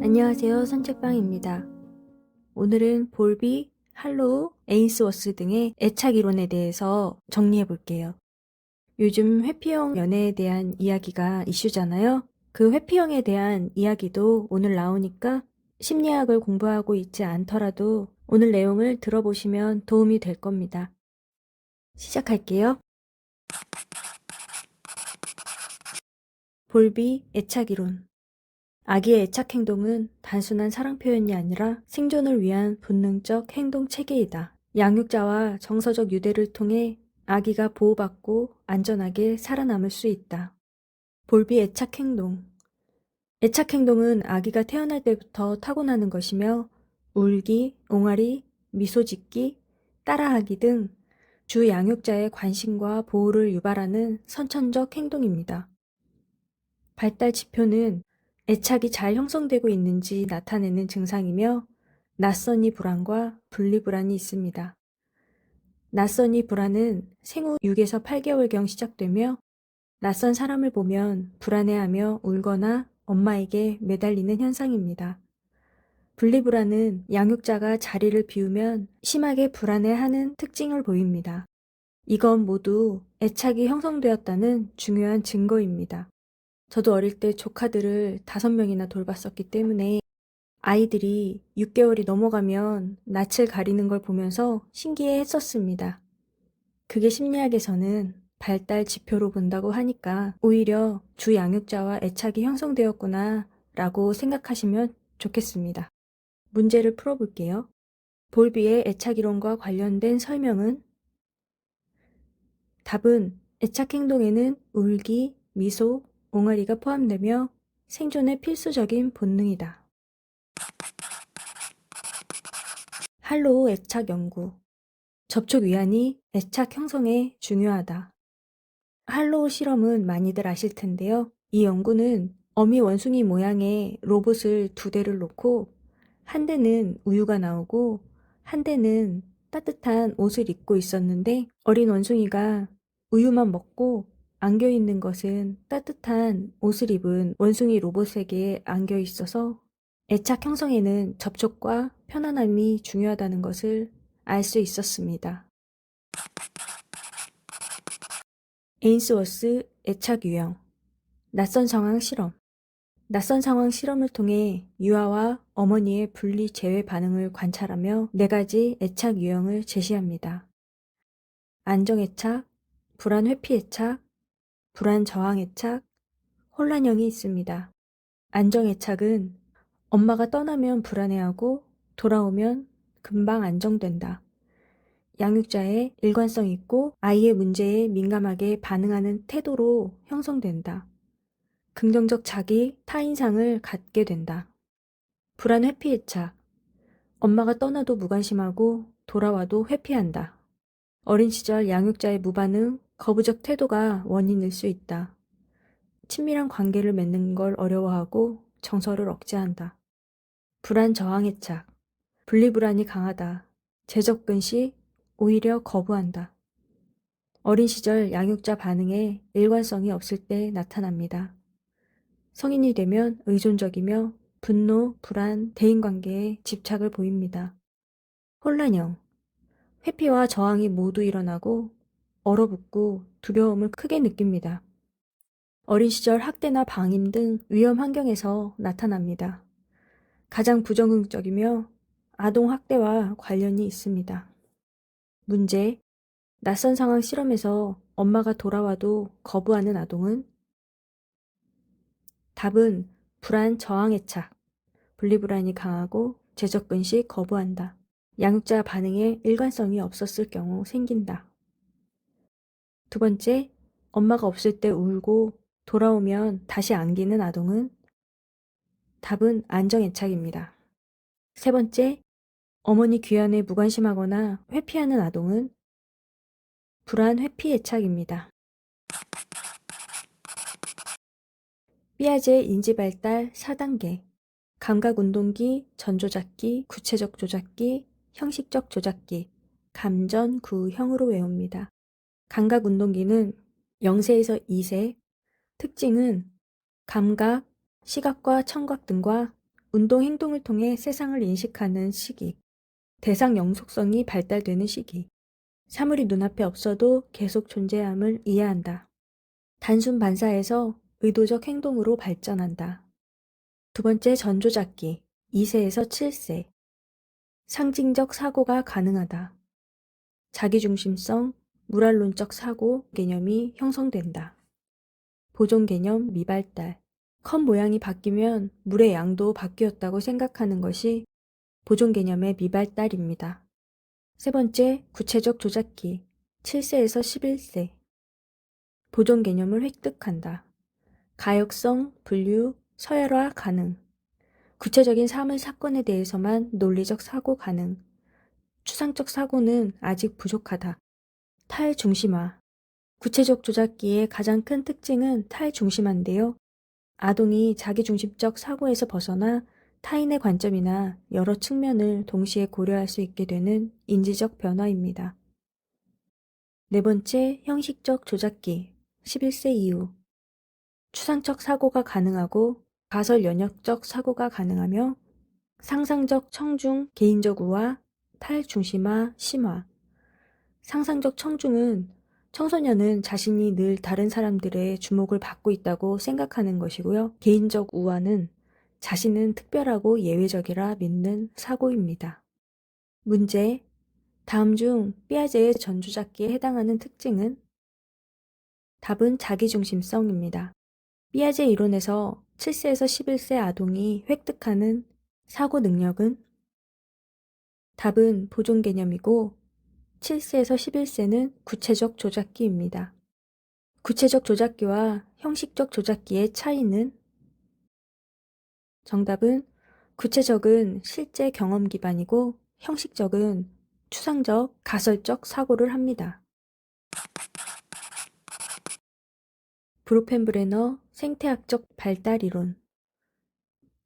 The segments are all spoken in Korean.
안녕하세요. 산책방입니다. 오늘은 볼비, 할로우, 에인스워스 등의 애착 이론에 대해서 정리해 볼게요. 요즘 회피형 연애에 대한 이야기가 이슈잖아요. 그 회피형에 대한 이야기도 오늘 나오니까 심리학을 공부하고 있지 않더라도 오늘 내용을 들어보시면 도움이 될 겁니다. 시작할게요. 볼비 애착 이론. 아기의 애착 행동은 단순한 사랑 표현이 아니라 생존을 위한 본능적 행동 체계이다. 양육자와 정서적 유대를 통해 아기가 보호받고 안전하게 살아남을 수 있다. 볼비 애착 행동. 애착 행동은 아기가 태어날 때부터 타고나는 것이며 울기, 옹알이, 미소 짓기, 따라하기 등 주 양육자의 관심과 보호를 유발하는 선천적 행동입니다. 발달 지표는 애착이 잘 형성되고 있는지 나타내는 증상이며 낯선이 불안과 분리불안이 있습니다. 낯선이 불안은 생후 6에서 8개월경 시작되며 낯선 사람을 보면 불안해하며 울거나 엄마에게 매달리는 현상입니다. 분리불안은 양육자가 자리를 비우면 심하게 불안해하는 특징을 보입니다. 이건 모두 애착이 형성되었다는 중요한 증거입니다. 저도 어릴 때 조카들을 5명이나 돌봤었기 때문에 아이들이 6개월이 넘어가면 낯을 가리는 걸 보면서 신기해 했었습니다. 그게 심리학에서는 발달 지표로 본다고 하니까 오히려 주 양육자와 애착이 형성되었구나 라고 생각하시면 좋겠습니다. 문제를 풀어볼게요. 볼비의 애착 이론과 관련된 설명은 답은 애착 행동에는 울기, 미소, 옹알이가 포함되며 생존의 필수적인 본능이다. 할로우 애착 연구. 접촉 위안이 애착 형성에 중요하다. 할로우 실험은 많이들 아실 텐데요. 이 연구는 어미 원숭이 모양의 로봇을 2대를 놓고 한 대는 우유가 나오고 한 대는 따뜻한 옷을 입고 있었는데 어린 원숭이가 우유만 먹고 안겨 있는 것은 따뜻한 옷을 입은 원숭이 로봇에게 안겨 있어서 애착 형성에는 접촉과 편안함이 중요하다는 것을 알 수 있었습니다. 에인스워스 애착 유형. 낯선 상황 실험. 낯선 상황 실험을 통해 유아와 어머니의 분리 제외 반응을 관찰하며 4가지 애착 유형을 제시합니다. 안정 애착, 불안 회피 애착, 불안 저항 애착, 혼란형이 있습니다. 안정 애착은 엄마가 떠나면 불안해하고 돌아오면 금방 안정된다. 양육자의 일관성 있고 아이의 문제에 민감하게 반응하는 태도로 형성된다. 긍정적 자기, 타인상을 갖게 된다. 불안 회피 애착. 엄마가 떠나도 무관심하고 돌아와도 회피한다. 어린 시절 양육자의 무반응, 거부적 태도가 원인일 수 있다. 친밀한 관계를 맺는 걸 어려워하고 정서를 억제한다. 불안 저항 애착. 분리불안이 강하다. 재접근 시 오히려 거부한다. 어린 시절 양육자 반응에 일관성이 없을 때 나타납니다. 성인이 되면 의존적이며 분노, 불안, 대인관계에 집착을 보입니다. 혼란형. 회피와 저항이 모두 일어나고 얼어붙고 두려움을 크게 느낍니다. 어린 시절 학대나 방임 등 위험 환경에서 나타납니다. 가장 부정적이며 아동 학대와 관련이 있습니다. 문제. 낯선 상황 실험에서 엄마가 돌아와도 거부하는 아동은? 답은 불안 저항 애착. 분리불안이 강하고 재접근 시 거부한다. 양육자 반응에 일관성이 없었을 경우 생긴다. 2번째, 엄마가 없을 때 울고 돌아오면 다시 안기는 아동은? 답은 안정애착입니다. 3번째, 어머니 귀환에 무관심하거나 회피하는 아동은? 불안 회피애착입니다. 삐아제 인지발달 4단계. 감각운동기, 전조작기, 구체적 조작기, 형식적 조작기, 감전, 구형으로 외웁니다. 감각운동기는 0세에서 2세, 특징은 감각, 시각과 청각 등과 운동 행동을 통해 세상을 인식하는 시기, 대상 영속성이 발달되는 시기, 사물이 눈앞에 없어도 계속 존재함을 이해한다. 단순 반사에서 의도적 행동으로 발전한다. 두 번째, 전조잡기, 2세에서 7세. 상징적 사고가 가능하다. 자기중심성, 무랄론적 사고 개념이 형성된다. 보존 개념 미발달. 컵 모양이 바뀌면 물의 양도 바뀌었다고 생각하는 것이 보존 개념의 미발달입니다. 세 번째, 구체적 조작기, 7세에서 11세. 보존 개념을 획득한다. 가역성, 분류, 서열화 가능. 구체적인 사물 사건에 대해서만 논리적 사고 가능. 추상적 사고는 아직 부족하다. 탈중심화. 구체적 조작기의 가장 큰 특징은 탈중심화인데요. 아동이 자기중심적 사고에서 벗어나 타인의 관점이나 여러 측면을 동시에 고려할 수 있게 되는 인지적 변화입니다. 네 번째, 형식적 조작기, 11세 이후. 추상적 사고가 가능하고 가설 연역적 사고가 가능하며 상상적 청중, 개인적 우화, 탈중심화, 심화. 상상적 청중은 청소년은 자신이 늘 다른 사람들의 주목을 받고 있다고 생각하는 것이고요. 개인적 우화는 자신은 특별하고 예외적이라 믿는 사고입니다. 문제. 다음 중 피아제의 전조잡기에 해당하는 특징은? 답은 자기중심성입니다. 피아제 이론에서 7세에서 11세 아동이 획득하는 사고 능력은? 답은 보존 개념이고 7세에서 11세는 구체적 조작기입니다. 구체적 조작기와 형식적 조작기의 차이는? 정답은 구체적은 실제 경험 기반이고 형식적은 추상적, 가설적 사고를 합니다. 브로펜브레너 생태학적 발달 이론.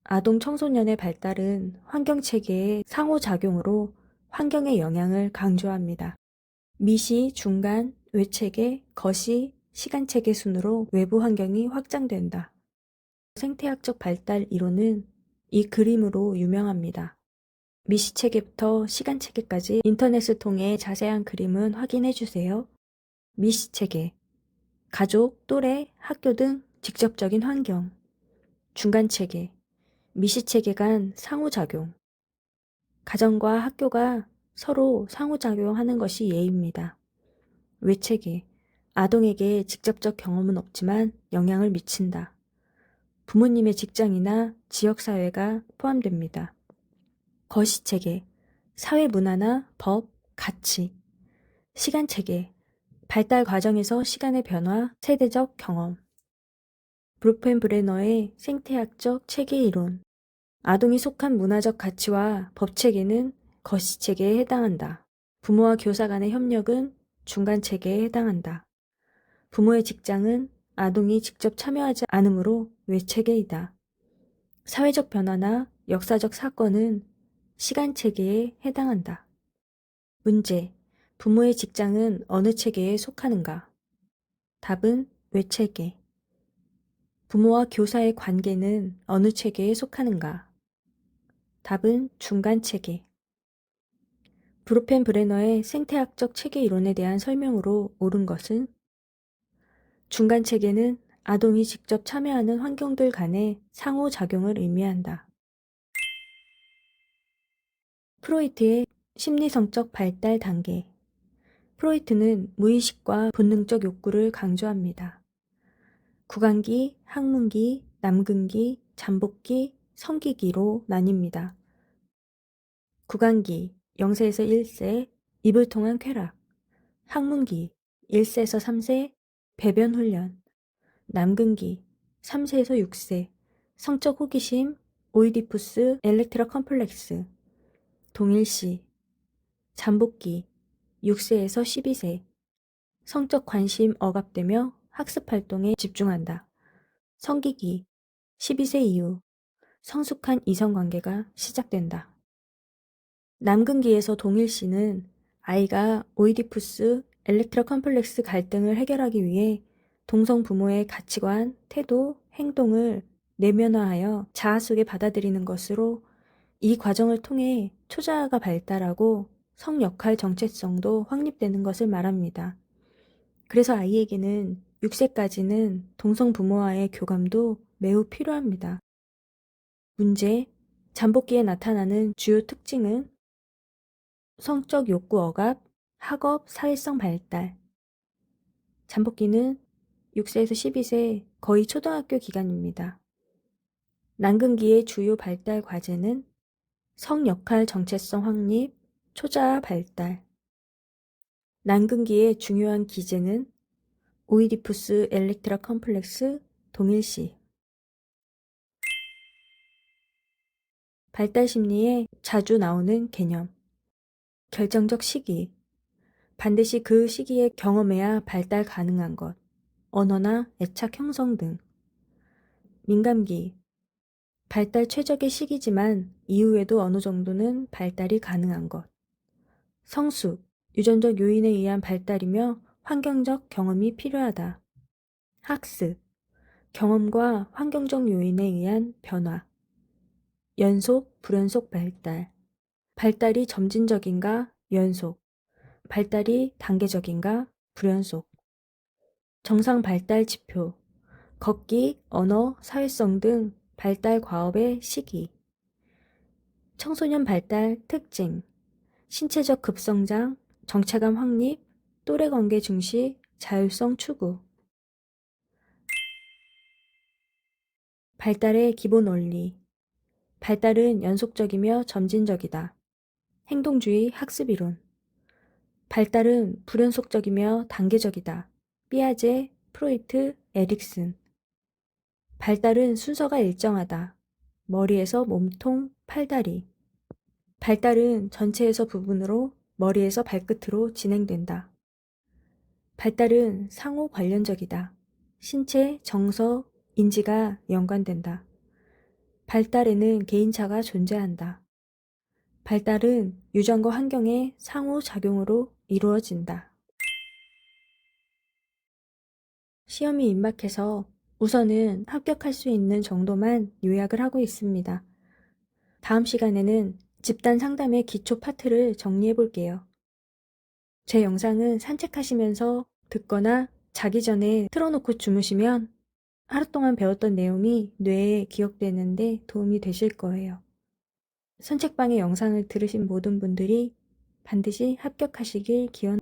아동 청소년의 발달은 환경체계의 상호작용으로 환경의 영향을 강조합니다. 미시, 중간, 외체계, 거시, 시간체계 순으로 외부 환경이 확장된다. 생태학적 발달 이론은 이 그림으로 유명합니다. 미시체계부터 시간체계까지 인터넷을 통해 자세한 그림은 확인해주세요. 미시체계, 가족, 또래, 학교 등 직접적인 환경. 중간체계, 미시체계 간 상호작용. 가정과 학교가 서로 상호작용하는 것이 예입니다. 외체계, 아동에게 직접적 경험은 없지만 영향을 미친다. 부모님의 직장이나 지역사회가 포함됩니다. 거시체계, 사회 문화나 법, 가치. 시간체계, 발달 과정에서 시간의 변화, 세대적 경험. 브로펜브레너의 생태학적 체계 이론. 아동이 속한 문화적 가치와 법체계는 거시체계에 해당한다. 부모와 교사 간의 협력은 중간체계에 해당한다. 부모의 직장은 아동이 직접 참여하지 않으므로 외체계이다. 사회적 변화나 역사적 사건은 시간체계에 해당한다. 문제. 부모의 직장은 어느 체계에 속하는가? 답은 외체계. 부모와 교사의 관계는 어느 체계에 속하는가? 답은 중간체계. 브로펜브레너의 생태학적 체계 이론에 대한 설명으로 옳은 것은? 중간체계는 아동이 직접 참여하는 환경들 간의 상호작용을 의미한다. 프로이트의 심리성적 발달 단계. 프로이트는 무의식과 본능적 욕구를 강조합니다. 구강기, 학문기, 남근기, 잠복기, 성기기로 나뉩니다. 구강기, 0세에서 1세, 입을 통한 쾌락. 학문기, 1세에서 3세, 배변 훈련. 남근기, 3세에서 6세, 성적 호기심, 오이디푸스 엘렉트라 컴플렉스. 동일시. 잠복기, 6세에서 12세, 성적 관심 억압되며 학습 활동에 집중한다. 성기기, 12세 이후, 성숙한 이성관계가 시작된다. 남근기에서 동일시는 아이가 오이디푸스 엘렉트라 컴플렉스 갈등을 해결하기 위해 동성 부모의 가치관, 태도, 행동을 내면화하여 자아 속에 받아들이는 것으로 이 과정을 통해 초자아가 발달하고 성 역할 정체성도 확립되는 것을 말합니다. 그래서 아이에게는 6세까지는 동성 부모와의 교감도 매우 필요합니다. 문제, 잠복기에 나타나는 주요 특징은 성적 욕구 억압, 학업, 사회성 발달. 잠복기는 6세에서 12세 거의 초등학교 기간입니다. 난근기의 주요 발달 과제는 성 역할 정체성 확립, 초자아 발달. 난근기의 중요한 기제는 오이디푸스 엘렉트라 컴플렉스 동일시. 발달 심리에 자주 나오는 개념. 결정적 시기. 반드시 그 시기에 경험해야 발달 가능한 것. 언어나 애착 형성 등. 민감기. 발달 최적의 시기지만 이후에도 어느 정도는 발달이 가능한 것. 성숙. 유전적 요인에 의한 발달이며 환경적 경험이 필요하다. 학습. 경험과 환경적 요인에 의한 변화. 연속, 불연속 발달. 발달이 점진적인가, 연속. 발달이 단계적인가, 불연속. 정상 발달 지표. 걷기, 언어, 사회성 등 발달 과업의 시기. 청소년 발달 특징. 신체적 급성장, 정체감 확립, 또래 관계 중시, 자율성 추구. 발달의 기본 원리. 발달은 연속적이며 점진적이다. 행동주의 학습이론. 발달은 불연속적이며 단계적이다. 삐아제, 프로이트, 에릭슨. 발달은 순서가 일정하다. 머리에서 몸통, 팔다리. 발달은 전체에서 부분으로 머리에서 발끝으로 진행된다. 발달은 상호 관련적이다. 신체, 정서, 인지가 연관된다. 발달에는 개인차가 존재한다. 발달은 유전과 환경의 상호작용으로 이루어진다. 시험이 임박해서 우선은 합격할 수 있는 정도만 요약을 하고 있습니다. 다음 시간에는 집단 상담의 기초 파트를 정리해 볼게요. 제 영상은 산책하시면서 듣거나 자기 전에 틀어놓고 주무시면 하루 동안 배웠던 내용이 뇌에 기억되는데 도움이 되실 거예요. 산책방의 영상을 들으신 모든 분들이 반드시 합격하시길 기원합니다.